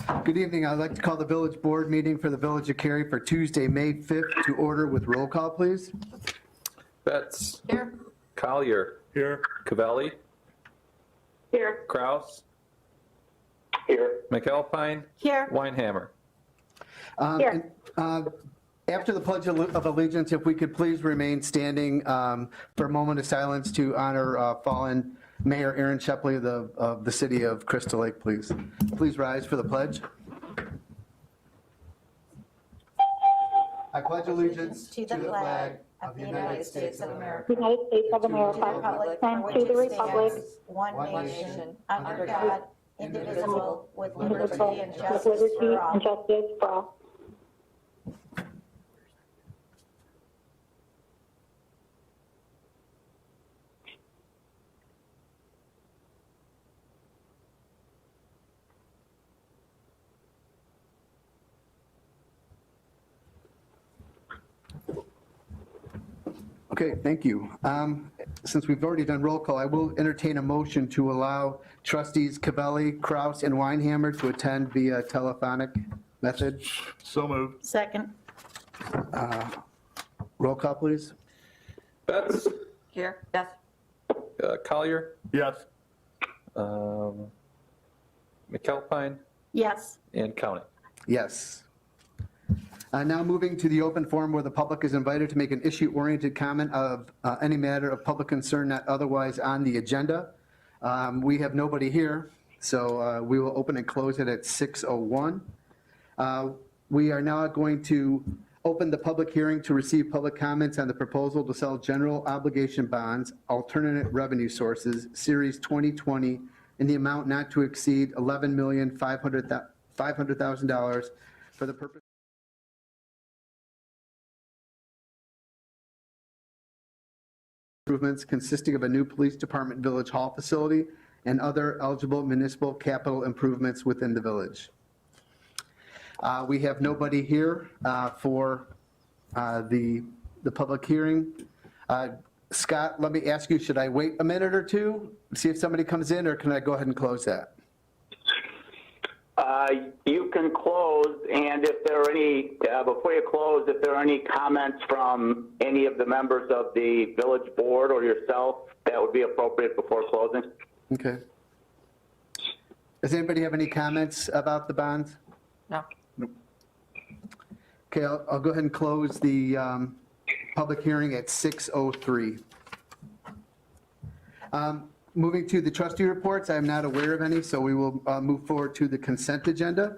Good evening. I'd like to call the village board meeting for the Village of Cary for Tuesday, May 5th to order with roll call, please. Betts. Here. Collier. Here. Cavelli. Here. Kraus. Here. McAlpine. Here. Weinhammer. Here. After the Pledge of Allegiance, if we could please remain standing for a moment of silence to honor fallen Mayor Aaron Shepley of the city of Crystal Lake, please. Please rise for the pledge. I pledge allegiance to the flag of the United States of America, United States of America, republic and for to which the it republic, stands, one nation, under God, God, indivisible, with liberty and with justice liberty for and all. justice for all. Okay, thank you. Since we've already done roll call, I will entertain a motion to allow trustees Cavelli, Kraus, and Weinhammer to attend via telephonic method. So moved. Second. Roll call, please. Betts. Here. Yes. Collier. Yes. McAlpine. Yes. And County. Yes. Now moving to the open forum where the public is invited to make an issue-oriented comment of any matter of public concern not otherwise on the agenda. We have nobody here, so we will open and close it at 6:01. We are now going to open the public hearing to receive public comments on the proposal to sell general obligation bonds, alternate revenue sources, Series 2020, in the amount not to exceed $11,500,000 for the purpose improvements consisting of a new police department village hall facility and other eligible municipal capital improvements within the village. We have nobody here for the public hearing. Scott, let me ask you, should I wait a minute or two, see if somebody comes in, or can I go ahead and close that? You can close, and if there are any, before you close, if there are any comments from any of the members of the village board or yourself, that would be appropriate before closing. Okay. Does anybody have any comments about the bonds? No. Okay, I'll go ahead and close the public hearing at 6:03. Moving to the trustee reports, I am not aware of any, so we will move forward to the consent agenda.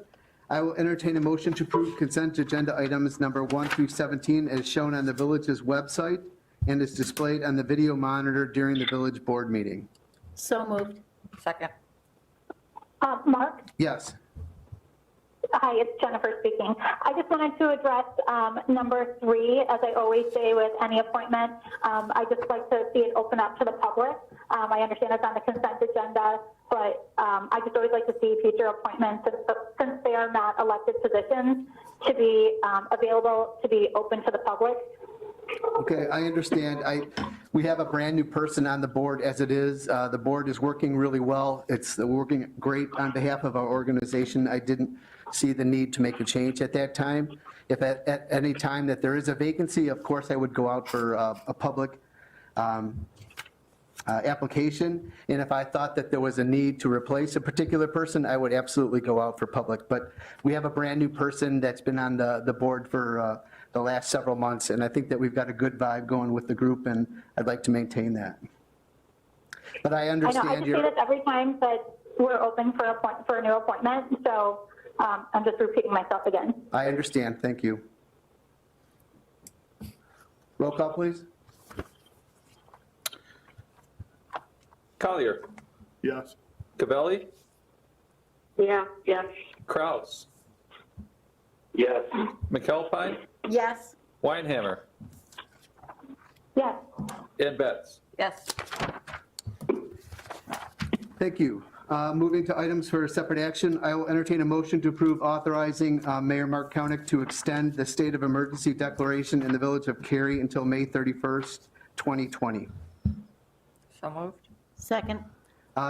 I will entertain a motion to approve consent agenda items number 1 through 17 as shown on the village's website and is displayed on the video monitor during the village board meeting. So moved. Second. Mark? Yes. Hi, it's Jennifer speaking. I just wanted to address number 3. As I always say with any appointment, I just like to see it open up to the public. I understand it's on the consent agenda, but I just always like to see future appointments, since they are not elected positions, to be available to be open to the public. Okay, I understand. We have a brand-new person on the board as it is. The board is working really well. It's working great on behalf of our organization. I didn't see the need to make a change at that time. If at any time that there is a vacancy, of course, I would go out for a public application. And if I thought that there was a need to replace a particular person, I would absolutely go out for public. But we have a brand-new person that's been on the board for the last several months, and I think that we've got a good vibe going with the group, and I'd like to maintain that. But I I know, I understand just say this every time that we're open for a new appointment, so I'm just repeating myself again. I understand, thank you. Roll call, please. Collier. Yes. Cavelli. Yeah, yes. Kraus. Yes. McAlpine. Yes. Weinhammer. Yes. And Betts. Yes. Thank you. Moving to items for separate action, I will entertain a motion to approve authorizing Mayor Mark Koenig to extend the state of emergency declaration in the village of Cary until May 31st, 2020. So moved. Second.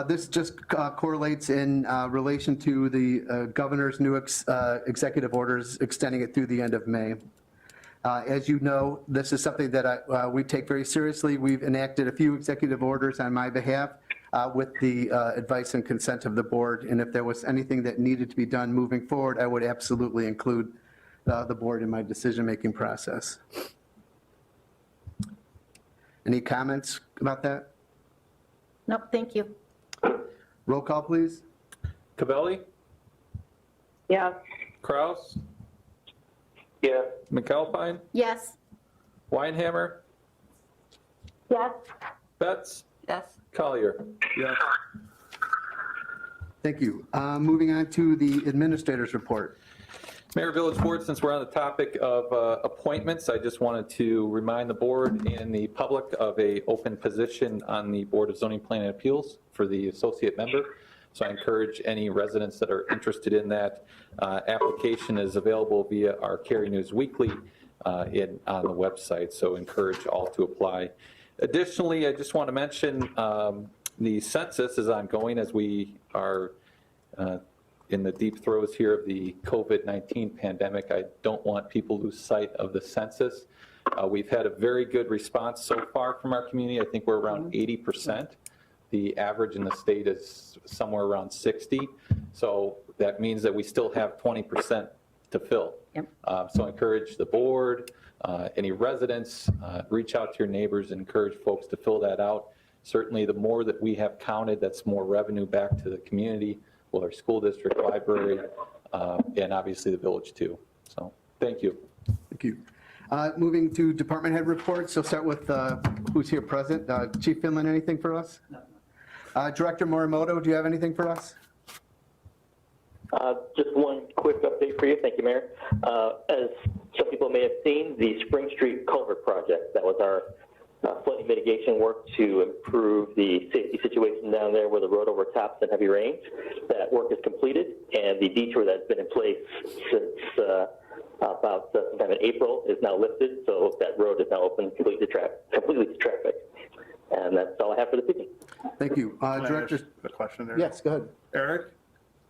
This just correlates in relation to the governor's new executive orders extending it through the end of May. As you know, this is something that we take very seriously. We've enacted a few executive orders on my behalf with the advice and consent of the board, and if there was anything that needed to be done moving forward, I would absolutely include the board in my decision-making process. Any comments about that? Nope, thank you. Roll call, please. Cabelli, Yes. Kraus, Yes. McAlpine, Yes. Weinhammer, Yes. Betts, Yes. Collier. Yes. Thank you. Moving on to the administrator's report. Mayor, Village Board, since we're on the topic of appointments, I just wanted to remind the board and the public of a open position on the Board of Zoning Plan and Appeals for the associate member. So I encourage any residents that are interested in that. Application is available via our Cary News Weekly on the website, so encourage all to apply. Additionally, I just want to mention the census is ongoing as we are in the deep throes here of the COVID-19 pandemic. I don't want people to lose sight of the census. We've had a very good response so far from our community. I think we're around 80%. The average in the state is somewhere around 60. So that means that we still have 20% to fill. Yep. So encourage the board, any residents, reach out to your neighbors and encourage folks to fill that out. Certainly the more that we have counted, that's more revenue back to the community, well, our school district, library, and obviously the village too. So thank you. Thank you. Moving to department head reports, so start with who's here present. Chief Finland, anything for us? No. Director Morimoto, do you have anything for us? Just one quick update for you. Thank you, Mayor. As some people may have seen, the Spring Street Culvert Project, that was our flooding mitigation work to improve the safety situation down there where the road overtops in heavy rains. That work is completed, and the detour that's been in place since about sometime in April is now lifted, so that road is now open completely to traffic. And that's all I have for this evening. Thank you. Can I Director, ask a question there? yes, go ahead. Eric,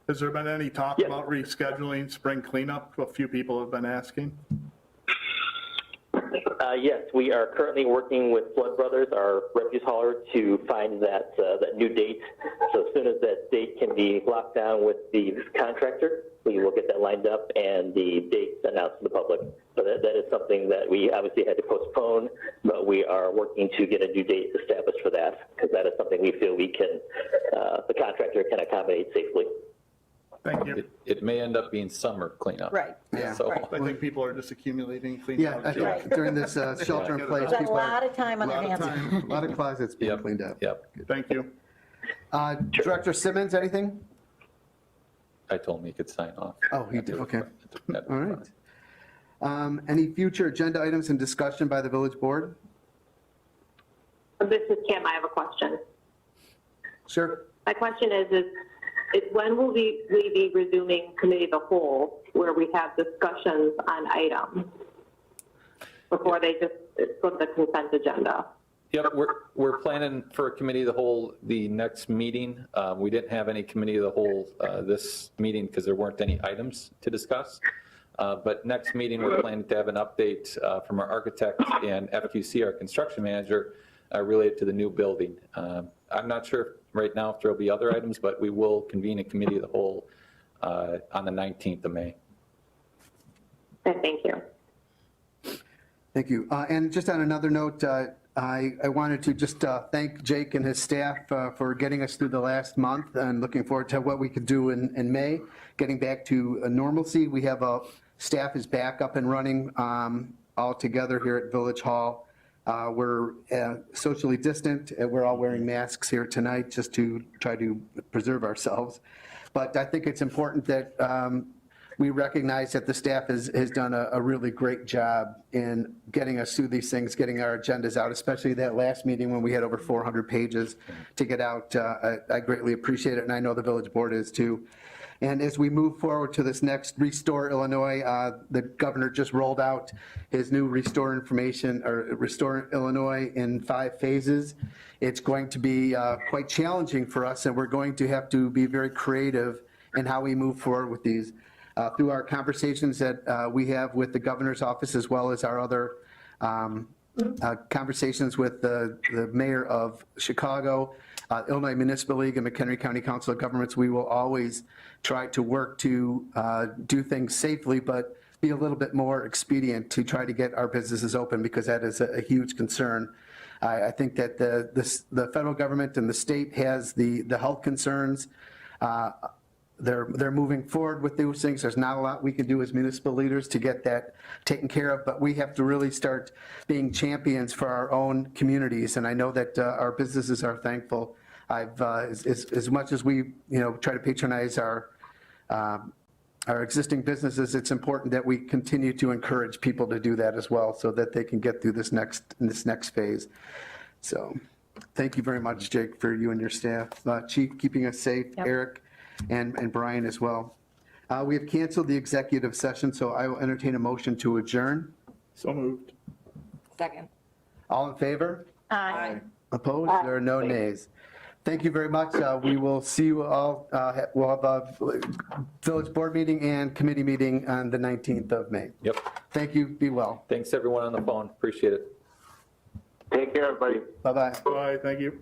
has there been any talk Yes. about rescheduling spring cleanup? A few people have been asking. Yes, we are currently working with Flood Brothers, our refuse hauler, to find that new date. So as soon as that date can be locked down with the contractor, we will get that lined up and the date announced to the public. So that is something that we obviously had to postpone, but we are working to get a new date established for that, because that is something we feel we can, the contractor can accommodate safely. Thank you. It may end up being summer cleanup. Right. Yeah. So, Right. I think people are just accumulating clean Yeah, out. I think during this shelter in place, Got a people lot are, of time on their hands. a lot of closets being Yep. cleaned up. Yep, Thank you. Director Simmons, anything? I told him he could sign off. Oh, he did, okay. All All right. Any future agenda items in discussion by the village board? This is Kim. I have a question. Sure. My question is when will we be resuming committee of the whole, where we have discussions on items before they just put the consent agenda? Yep, we're planning for a committee of the whole the next meeting. We didn't have any committee of the whole this meeting because there weren't any items to discuss. But next meeting, we're planning to have an update from our architect and FQC, our construction manager, related to the new building. I'm not sure right now if there'll be other items, but we will convene a committee of the whole on the 19th of May. Okay, thank you. Thank you. And just on another note, I wanted to just thank Jake and his staff for getting us through the last month, and looking forward to what we could do in May, getting back to normalcy. We have staff is back up and running all together here at Village Hall. We're socially distant. We're all wearing masks here tonight just to try to preserve ourselves. But I think it's important that we recognize that the staff has done a really great job in getting us through these things, getting our agendas out, especially that last meeting when we had over 400 pages to get out. I greatly appreciate it, and I know the village board is too. And as we move forward to this next Restore Illinois, the governor just rolled out his new Restore Information, or Restore Illinois in 5 phases. It's going to be quite challenging for us, and we're going to have to be very creative in how we move forward with these. Through our conversations that we have with the governor's office, as well as our other conversations with the mayor of Chicago, Illinois Municipal League, and McHenry County Council of Governments, we will always try to work to do things safely, but be a little bit more expedient to try to get our businesses open, because that is a huge concern. I think that the federal government and the state has the health concerns. They're moving forward with those things. There's not a lot we can do as municipal leaders to get that taken care of, but we have to really start being champions for our own communities. And I know that our businesses are thankful. As much as we, try to patronize our existing businesses, it's important that we continue to encourage people to do that as well, so that they can get through this next phase. So, thank you very much, Jake, for you and your staff. Chief, keeping us safe, Yep. Eric, and Brian as well. We have canceled the executive session, so I will entertain a motion to adjourn. So moved. Second. All in favor? Aye. Opposed? There are no nays. Thank you very much. We will see you all. We'll have a village board meeting and committee meeting on the 19th of May. Yep. Thank you. Be well. Thanks, everyone on the phone. Appreciate it. Take care, everybody. Bye-bye. Bye, thank you.